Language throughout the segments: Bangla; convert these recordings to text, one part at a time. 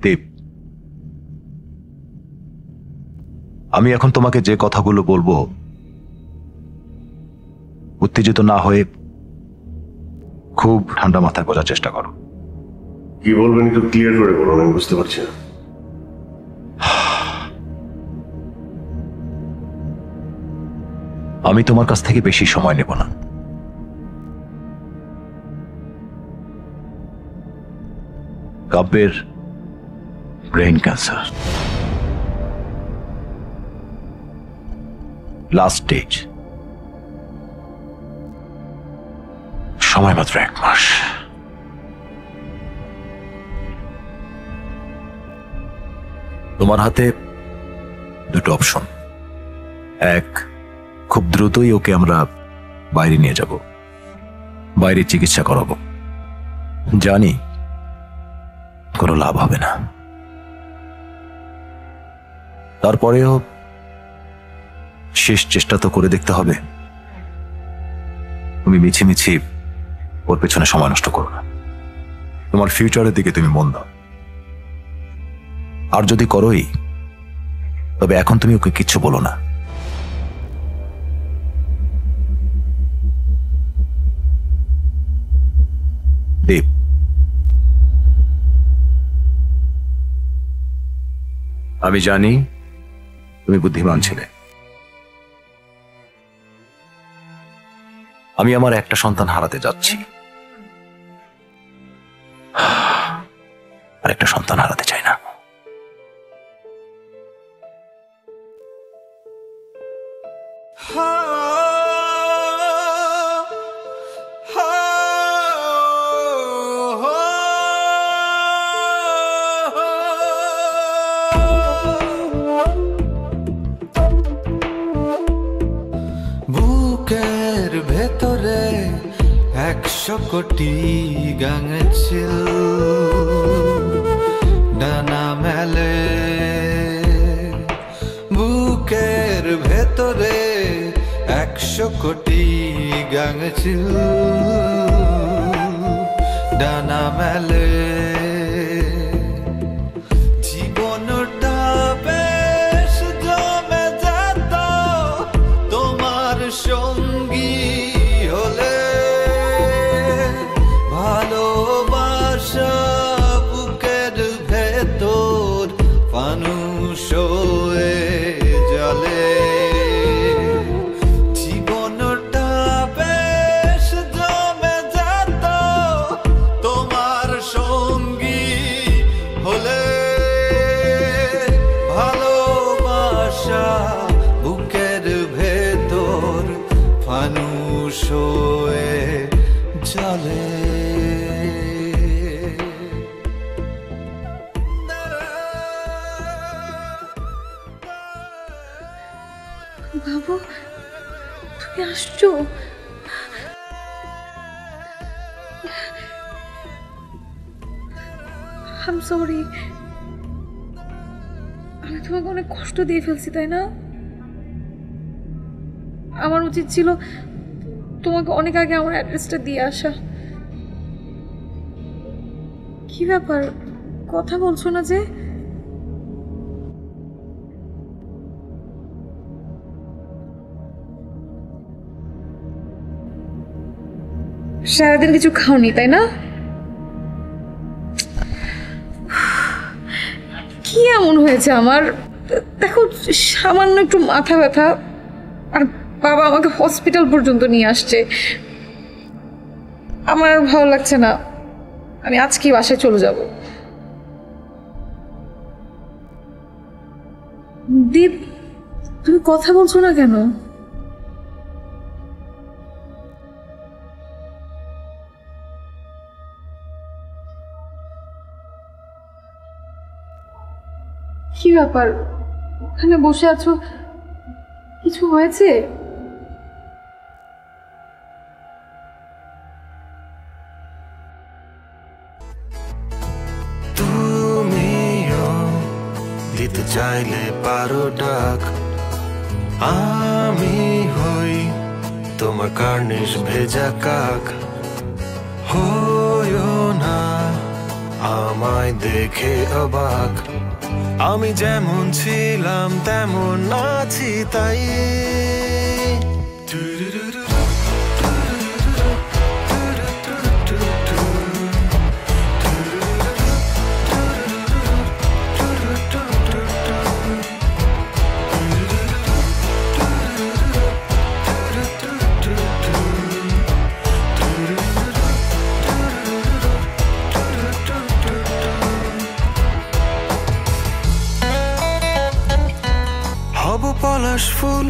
দীপ, আমি এখন তোমাকে যে কথাগুলো বলবো উত্তেজিত না হয়ে খুব ঠান্ডা মাথায় বোঝার চেষ্টা করো। কি বলবেন একটু ক্লিয়ার করে বলুন, আমি বুঝতে পারছি না। আমি তোমার কাছ থেকে বেশি সময় নেব না। কাব্যের ব্রেন ক্যান্সার, লাস্ট স্টেজ, সময় মাত্র 1 মাস। তোমার হাতে দুটো অপশন। এক, খুব দ্রুতই ওকে আমরা বাইরে নিয়ে যাব, বাইরে চিকিৎসা করাবো। জানি কোনো লাভ হবে না, তারপরেও শেষ চেষ্টা তো করে দেখতে হবে। তুমি মিছিমিছি ওর পেছনে সময় নষ্ট করো না, তোমার ফিউচারের দিকে তুমি মন দাও। আর যদি করোই, তবে এখন তুমি ওকে কিচ্ছু বলো না। দীপ, আমি জানি তুমি বুদ্ধিমান ছেলে। আমি আমার একটা সন্তান হারাতে যাচ্ছি, আর একটা সন্তান হারাতে চাই না। বুকের ভেতরে 100 কোটি গান ছিল, ডানা মেলে। বুকের ভেতরে 100 কোটি গান ছিল, ডানা মেলে। জীবনটা বেশ জমে যেত তোমার সঙ্গী হলে। ভালোবাসা বুকের ভেতর ফানুস হয়ে জ্বলে। জীবনটা বেশ জমে যেত তোমার সঙ্গী হলে। ভালোবাসা বুকের ভেতর ফানুস হয়ে জ্বলে। বাবু, তুমি আসছো? I'm sorry, আমি তোমাকে অনেক কষ্ট দিয়ে ফেলছি, তাই না? আমার উচিত ছিল তোমাকে অনেক আগে আমার অ্যাড্রেসটা দিয়ে আসা। কি ব্যাপার, কথা বলছো না যে? সারাদিন কিছু খাওনি, তাই না? কি এমন হয়েছে আমার? দেখো, সামান্য একটু মাথা ব্যথা, আর বাবা আমাকে হসপিটাল পর্যন্ত নিয়ে আসছে। আমার আর ভালো লাগছে না, আমি আজকেই বাসায় চলে যাব। দীপ, তুমি কথা বলছো না কেন? কি ব্যাপার, ওখানে বসে আছো, কিছু হয়েছে? তুমিও দিতে চাইলে পারো ডাক, আমি হই তোমার কার্নিশ ভেজা কাক। হইও না আমায় দেখে অবাক, আমি যেমন ছিলাম তেমন আছি তাই। হব পলাশ ফুল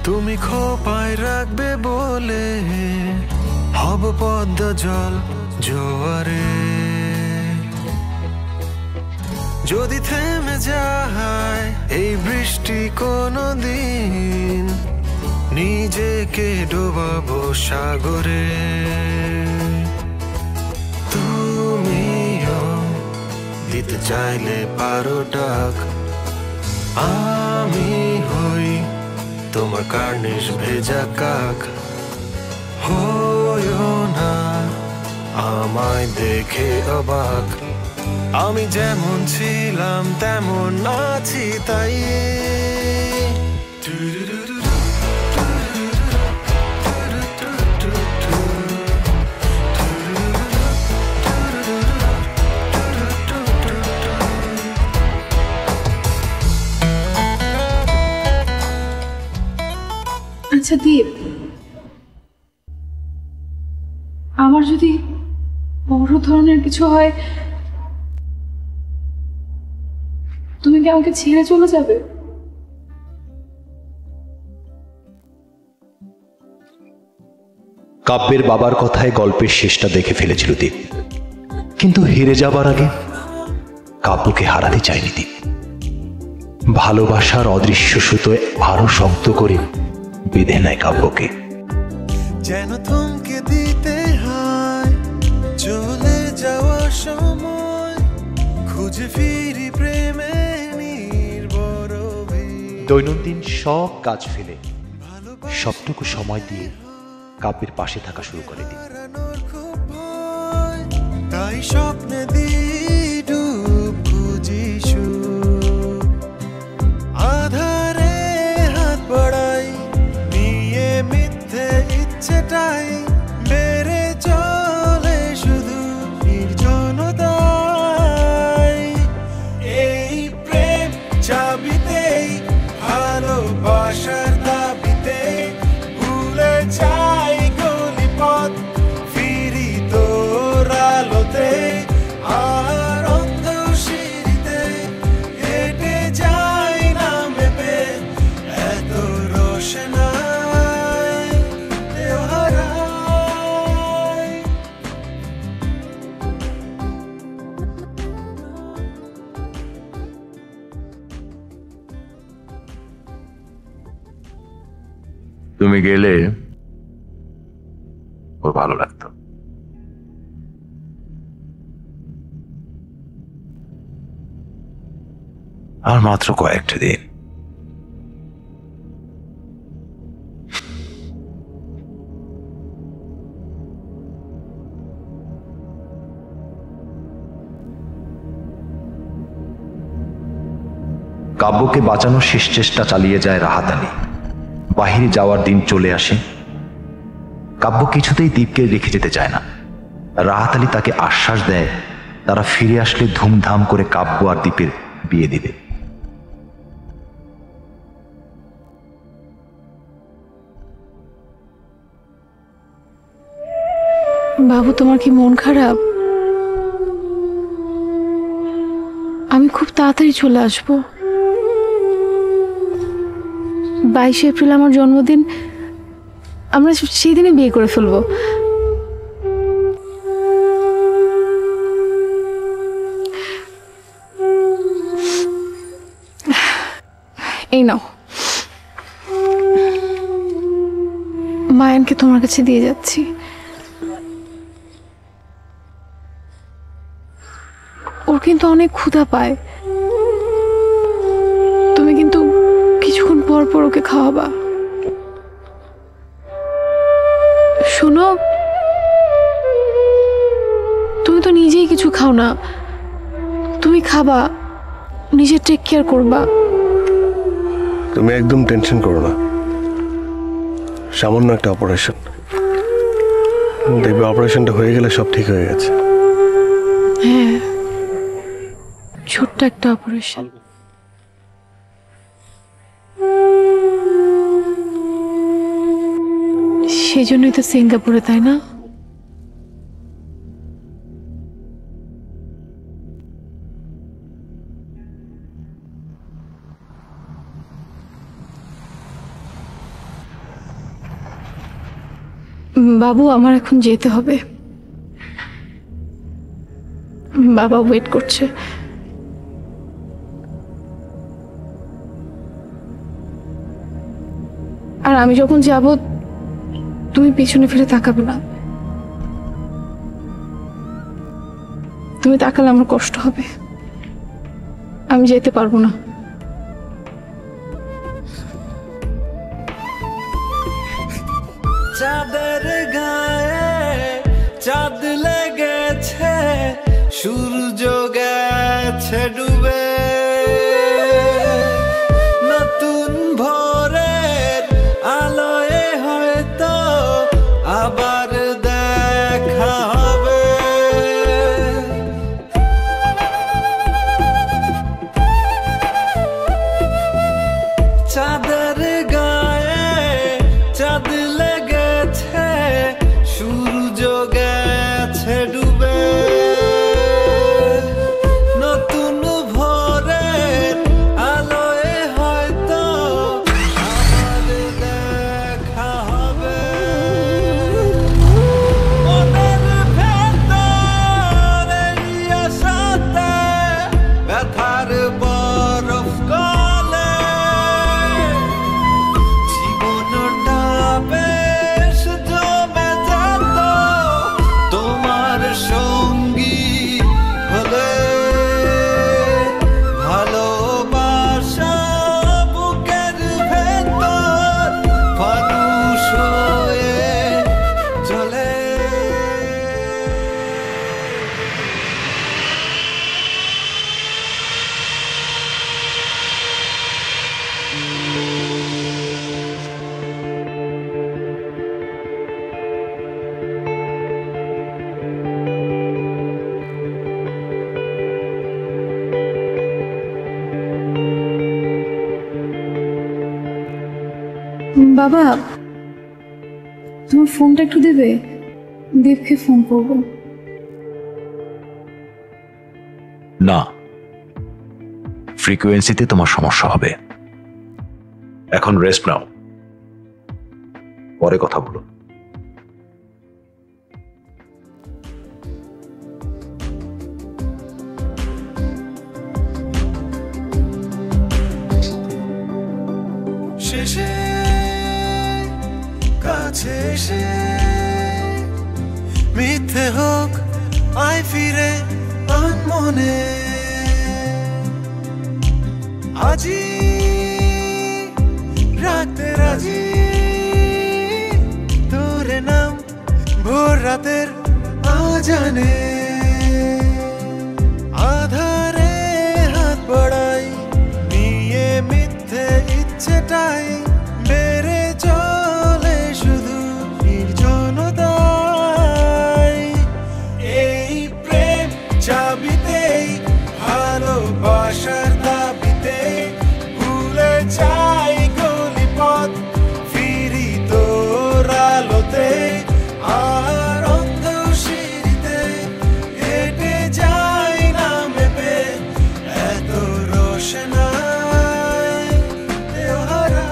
তুমি খোপায় রাখবে বলে, হব পদ্ম জল জোয়ারে। যদি থেমে যায় এই বৃষ্টি কোনো দিন, নিজেকে ডোবাবো সাগরে। তুমিও দিতে চাইলে পারো ডাক, আমি হই তোমার কার্নিশ ভেজা কাক। হইও না আমায় দেখে অবাক, আমি যেমন ছিলাম তেমন আছি তাই। আচ্ছা দীপ, আমার যদি বড় ধরনের কিছু হয়, তুমি কি আমাকে ছেড়ে চলে যাবে? কাব্যের বাবার কথায় গল্পের শেষটা দেখে ফেলেছিল দীপ, কিন্তু হেরে যাবার আগে কাব্যকে হারাতে চায়নি দীপ। ভালোবাসার অদৃশ্য সুতোয় আরো শক্ত করে বেঁধে নেয় কাব্যকে। যেন থমকে দিতে হয় চলে যাওয়ার সময়, খুঁজে ফিরি প্রেমে নির্বরবি। দৈনন্দিন সব কাজ ফেলে সবটুকু সময় দিয়ে কাব্যের পাশে থাকা শুরু করে দিই। তাই স্বপ্নে দিই ডুব খুঁজি সুখ, আধারে হাত বাড়াই নিয়ে মিথ্যে ইচ্ছেটাই বেড়ে চলে শুধু নির্জনতায়। এই প্রেম চাবিতেই ভালোবাসার দাবিতে ভুলে যাই গলিপথ, ফিরি তোর আলোতে আর অন্ধ সিঁড়িতে হেঁটে যাই না ভেবে এত রোশনাই দেও হারাই। তুমি গেলে ওর ভালো লাগতো। আর মাত্র কয়েকটা দিন। কাব্যকে বাঁচানোর শেষ চেষ্টা চালিয়ে যায় রাহাত আলী। বাহিরে যাওয়ার দিন চলে আসে। কাব্য কিছুতেই দীপকে রেখে যেতে চায় না। রাহাত আলী তাকে আশ্বাস দেয় তারা ফিরে আসলে ধুমধাম করে কাব্য আর দীপের বিয়ে দিবে। বাবু, তোমার কি মন খারাপ? আমি খুব তাড়াতাড়ি চলে আসবো। 22 এপ্রিল আমার জন্মদিন, আমরা সেই দিনে বিয়ে করে ফেলবো। এই নাও, মায়ানকে তোমার কাছে দিয়ে যাচ্ছি। ওর কিন্তু অনেক ক্ষুধা পায়, তুমি কিন্তু কিছুক্ষণ পর পর ওকে খাওয়াবা। শোনো, তুমি তো নিজেই কিছু খাও না, তুমি খাবা, নিজের টেক কেয়ার করবা। তুমি একদম টেনশন করো না, সামান্য একটা অপারেশন, দেখবে অপারেশনটা হয়ে গেলে সব ঠিক হয়ে গেছে। হ্যাঁ, ছোট্ট একটা অপারেশন। সেজন্যই তো সিঙ্গাপুরে, তাই না? বাবু, আমার এখন যেতে হবে, বাবা ওয়েট করছে। আর আমি যখন যাব তুমি পিছনে ফিরে তাকাবে না, তুমি তাকালে আমার কষ্ট হবে, আমি যেতে পারবো না। চাঁদের গায়ে চাঁদ লেগেছে, সূর্য গেছে ডুবে, নতুন ভোরের আলোয় হয়তো আবার দেখা হবে। চাঁদের গায়ে চাঁদ লেগেছে, সূর্য গেছে ডুবে, নতুন ভোরের আলোয় হয়তো আবার দেখা হবে। মনের ভেতর এই আশাতে ব্যথার বরফ গলে, জীবনটা বেশ জমে যেত তোমার সঙ্গী হলে। ভালোবাসা বুকের ভেতর ফানুস হয়ে চলে। বাবা, তোমার ফোনটা একটু দেবে, দেবকে ফোন করবো। না, ফ্রিকোয়েন্সিতে তোমার সমস্যা হবে। এখন রেস্ট নাও, পরে কথা বলো। শেষে কাছে এসে মিথ্যে হোক আয় ফিরে আনমনে, আজি রাতে রাজি তোরে নাম ভোর রাতের আজানে, আধারে হাত বাড়াই নিয়ে মিথ্যে ইচ্ছেটাই বেড়ে চলে শুধু নির্জনতায়। এই প্রেম চাবিতেই ভালোবাসার দাবিতে ভুলে যাই গলিপথ, ফিরি তোর আলোতে আর অন্ধ সিঁড়িতে হেঁটে যাই না মেপে এত রোশনাই। দেওহারা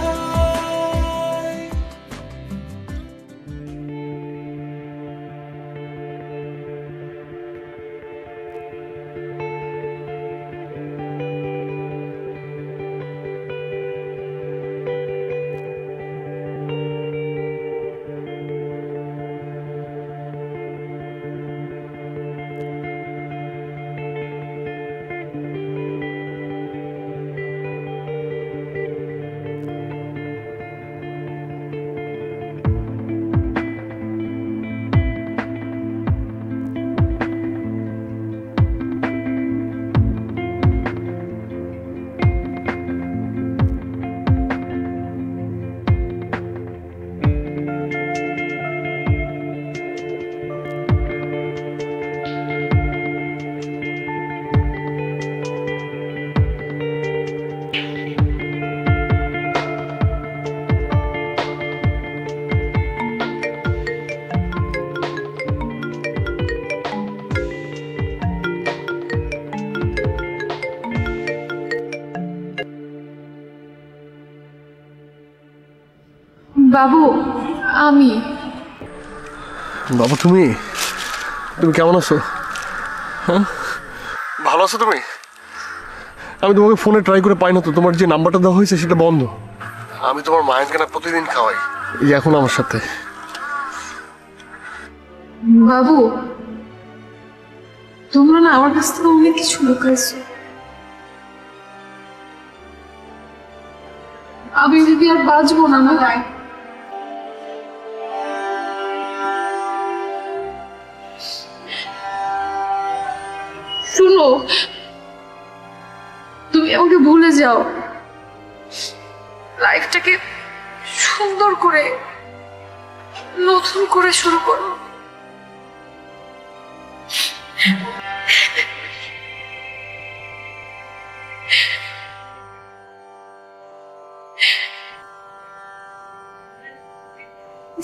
বাবু, আমি। বাবা তুমি তুমি কেমন আছো? হ্যাঁ, ভালো আছো তুমি? আমি তোমাকে ফোনে ট্রাই করে পাই না তো, তোমার যে নাম্বারটা দেওয়া হয়েছে সেটা বন্ধ। আমি তোমার মায়ের কেনা প্রতিদিন খাওয়াই, এই এখন আমার সাথে। বাবু, তোমরা না আমার কাছ থেকে অনেক কিছু লুকাইছো। আমি যদি আর বাঁচবো না ভাই। শুনো, তুমি আমাকে ভুলে যাও, লাইফটাকে সুন্দর করে নতুন করে শুরু করো।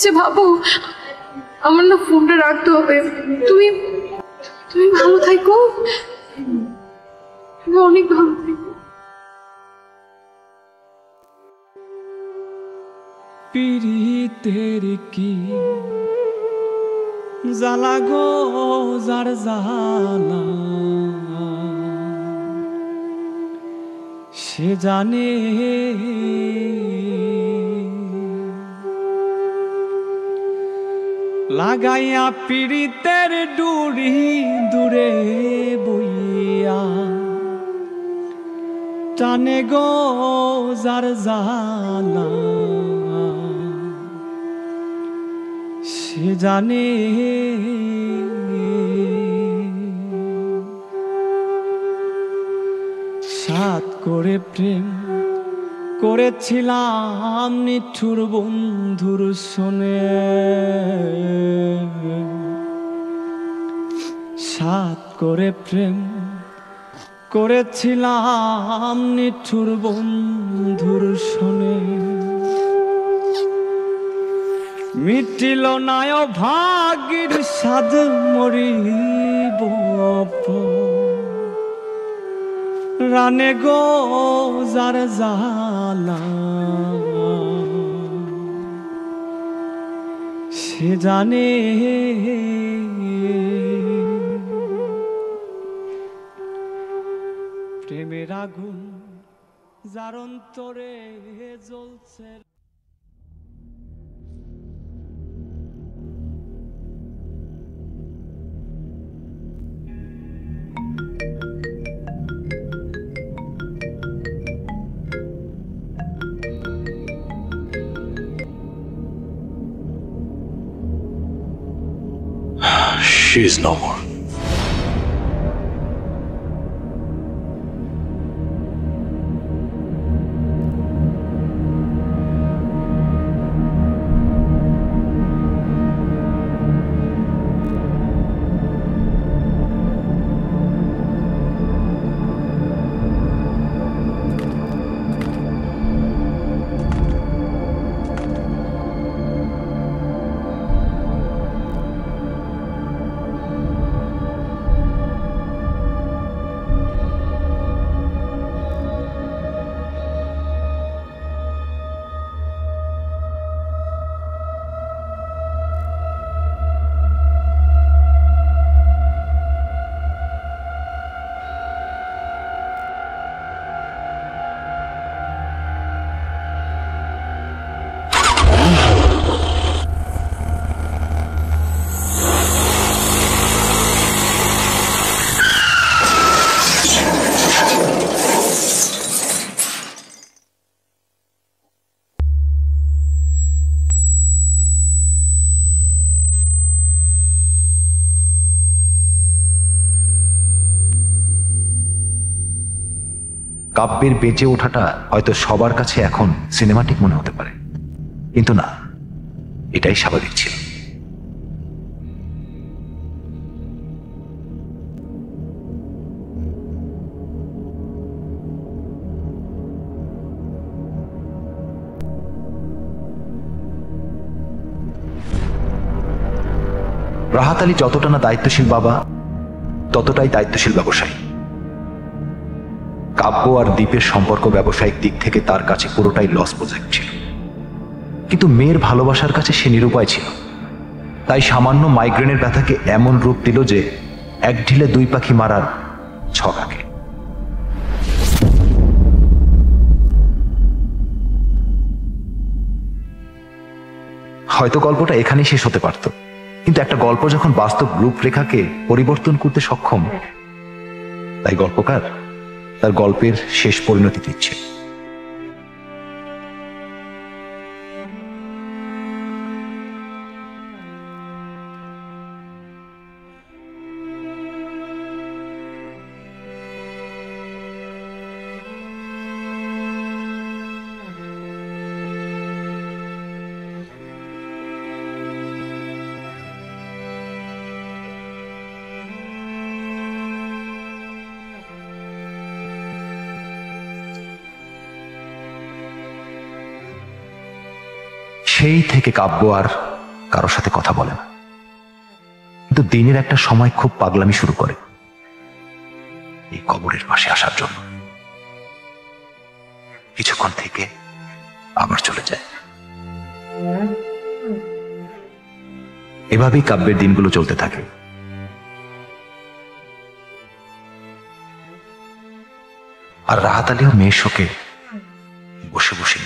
যে ভাবো, আমার না ফোনটা রাখতে হবে। তুমি তুমি ভালো থাকো, তুমি অনেক ভালো থাকো। পীড়িতের কি জ্বালা গো যার জ্বালা সে জানে, লাগাইয়া পীড়িতের ডুরি দূরে বইয়া টানে গো যার জ্বালা সে জানে। সাত করে প্রেম করেছিলাম নিঠুর বন্ধুর শোনে, সাত করে প্রেম করেছিলাম নিঠুর বন্ধুর শোনে, মিটিল নায় ভাগির সাদ মরিব রানে গো যার জ্বালা সে জানে। প্রেমের আগুন যার অন্তরে জ্বলছে। She is no more. কাব্যের বেঁচে ওঠাটা হয়তো সবার কাছে এখন সিনেমাটিক মনে হতে পারে, কিন্তু না, এটাই স্বাভাবিক ছিল। রাহাত আলী যতটা না দায়িত্বশীল বাবা, ততটাই দায়িত্বশীল ব্যবসায়ী। কাব্য আর দ্বীপের সম্পর্ক ব্যবসায়িক দিক থেকে তার কাছে পুরোটাই লস প্রজেক্ট ছিল, কিন্তু মেয়ের ভালোবাসার কাছে সে নিরুপায় ছিল। তাই সামান্য মাইগ্রেনের ব্যথাকে এমন রূপ দিল যে এক ঢিলে দুই পাখি মারার ছক আঁকে। হয়তো গল্পটা এখানেই শেষ হতে পারত, কিন্তু একটা গল্প যখন বাস্তব রূপরেখাকে পরিবর্তন করতে সক্ষম, তাই গল্পকার তার গল্পের শেষ পরিণতি দিচ্ছে। সেই থেকে কাব্য আর কারোর সাথে কথা বলে না, কিন্তু দিনের একটা সময় খুব পাগলামি শুরু করে এই কবরের পাশে আসার জন্য। কিছুক্ষণ থেকে আবার চলে যায়। এভাবেই কাব্যের দিনগুলো চলতে থাকে। আর রাহাত আলীও মেয়ের শোকে বসে বসে